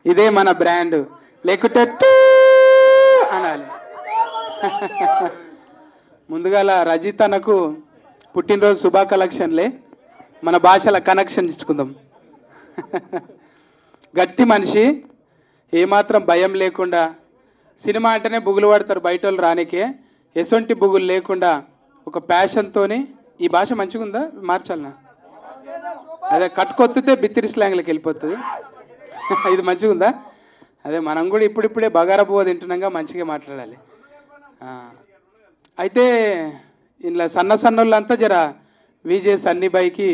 ఇదే మన బ్రాండ్, లేకుంటే టూ అనాలి. ముందుగాల రజిత్ అన్నకు పుట్టినరోజు శుభాకాంక్షలే. మన భాషల కనెక్షన్ ఇచ్చుకుందాం. గట్టి మనిషి, ఏమాత్రం భయం లేకుండా, సినిమా అంటేనే బుగులు పడతారు బయట వాళ్ళు రానికే, ఎసొంటి బుగులు లేకుండా ఒక ప్యాషన్తోని. ఈ భాష మంచిగా ఉందా, మార్చాలనా? అదే కట్టుకొత్తితే బిత్తిరి స్లాంగ్లోకి వెళ్ళిపోతుంది. ఇది మంచిగా ఉందా? అదే మనం కూడా ఇప్పుడిప్పుడే బగారా పువ్వు తింటున్నాగా, మంచిగా మాట్లాడాలి. అయితే ఇలా సన్న సన్నోళ్ళంతా జర విజే సన్నిబాయికి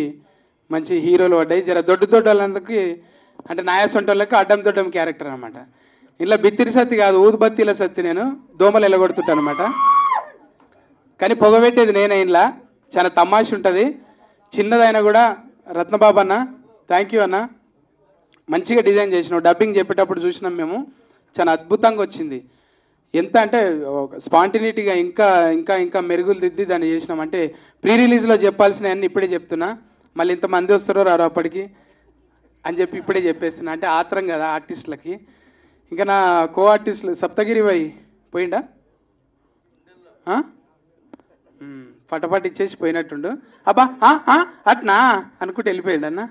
మంచి హీరోలు పడ్డాయి. జర దొడ్డు వాళ్ళందరికీ అంటే నాయసొంటోళ్ళకి అడ్డం దొడ్డం క్యారెక్టర్ అనమాట. ఇలా బిత్తిరి సత్తి కాదు, ఊదుబత్తీల సత్తి. నేను దోమలు ఎలగొడుతుంటాను అనమాట. కానీ పొగబెట్టేది నేనే. ఇలా చాలా తమాష ఉంటుంది. చిన్నదైనా కూడా రత్నబాబు అన్న, థ్యాంక్ యూ అన్న, మంచిగా డిజైన్ చేసినావు. డబ్బింగ్ చెప్పేటప్పుడు చూసినాం మేము, చాలా అద్భుతంగా వచ్చింది. ఎంత అంటే స్పాంటినిటీగా ఇంకా ఇంకా ఇంకా మెరుగులు దిద్ది దాన్ని చేసినాం. అంటే ప్రీ రిలీజ్లో చెప్పాల్సినవన్నీ ఇప్పుడే చెప్తున్నా. మళ్ళీ ఇంతమంది వస్తారో రారో అప్పటికి అని చెప్పి ఇప్పుడే చెప్పేస్తున్నా. అంటే ఆత్రం కదా ఆర్టిస్టులకి. ఇంకా నా కో ఆర్టిస్టులు సప్తగిరి భాయ్ పోయిండా? ఫటాఫట్ ఇచ్చేసి పోయినట్టుండు. అబ్బా అట్నా అనుకుంటే వెళ్ళిపోయాడు అన్న.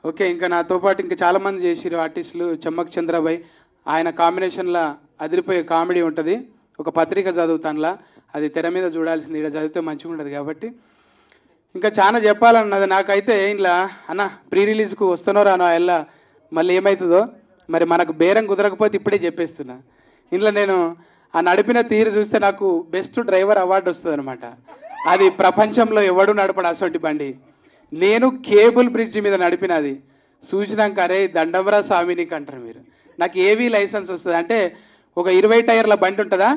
ఓకే, ఇంకా నాతో పాటు ఇంకా చాలామంది చేసిరు ఆర్టిస్టులు. చెమ్మక్ చంద్రబాయ్, ఆయన కాంబినేషన్లో అదిరిపోయే కామెడీ ఉంటుంది. ఒక పత్రిక చదువుతానులా, అది తెర మీద చూడాల్సింది, ఇక్కడ చదివితే మంచిగా ఉంటుంది కాబట్టి. ఇంకా చాలా చెప్పాలన్నది నాకైతే. ఇలా అన్న ప్రీ రిలీజ్కు వస్తానో రానో ఎలా, మళ్ళీ ఏమవుతుందో మరి, మనకు బేరం కుదరకపోతే ఇప్పుడే చెప్పేస్తున్నా. ఇంట్లో నేను ఆ నడిపిన తీరు చూస్తే నాకు బెస్ట్ డ్రైవర్ అవార్డు వస్తుంది అనమాట. అది ప్రపంచంలో ఎవడు నడపడు అసొంటి బండి. నేను కేబుల్ బ్రిడ్జ్ మీద నడిపినది చూసినాక, అరే దండవరా స్వామినికి అంటారు మీరు. నాకు ఏవీ లైసెన్స్ వస్తుంది అంటే, ఒక 20 టైర్ల బండి ఉంటుందా,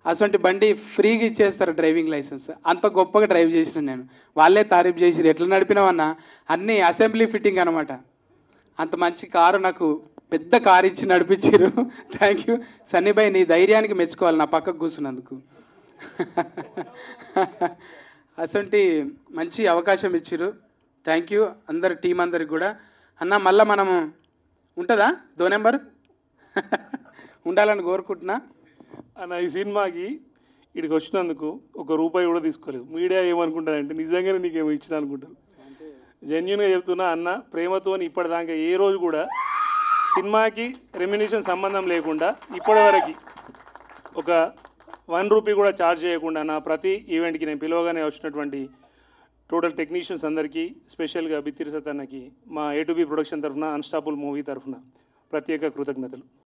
అసొంటి బండి ఫ్రీగా ఇచ్చేస్తారు డ్రైవింగ్ లైసెన్స్. అంత గొప్పగా డ్రైవ్ చేసిన నేను. వాళ్ళే తారీఫ్ చేసిరు, ఎట్లా నడిపినావన్నా, అన్నీ అసెంబ్లీ ఫిట్టింగ్ అనమాట. అంత మంచి కారు నాకు పెద్ద కారు ఇచ్చి నడిపించారు. థ్యాంక్ యూ సన్నీబాయ్, నీ ధైర్యానికి మెచ్చుకోవాలి నా పక్కకు కూర్చున్నందుకు. అసొంటి మంచి అవకాశం ఇచ్చారు. థ్యాంక్ యూ అందరి టీం అందరికి కూడా. అన్న మళ్ళీ మనము ఉంటుందా దో నెంబర్? ఉండాలని కోరుకుంటున్నా అన్న. ఈ సినిమాకి ఇక్కడికి వచ్చినందుకు ₹1 కూడా తీసుకోలేదు. మీడియా ఏమనుకుంటారంటే నిజంగానే నీకేమో ఇచ్చిన అనుకుంటారు. జెన్యున్గా చెప్తున్నా అన్న, ప్రేమతో ఇప్పటిదాకా ఏ రోజు కూడా సినిమాకి రెమ్యునేషన్ సంబంధం లేకుండా ఇప్పటివరకు ఒక ₹1 కూడా ఛార్జ్ చేయకుండా నా ప్రతి ఈవెంట్కి నేను పిలవగానే వచ్చినటువంటి టోటల్ టెక్నీషియన్స్ అందరికీ, స్పెషల్గా బిత్తిరి సత్ అన్నకి మా A to B ప్రొడక్షన్ తరఫున, అన్స్టాపుల్ మూవీ తరఫున ప్రత్యేక కృతజ్ఞతలు.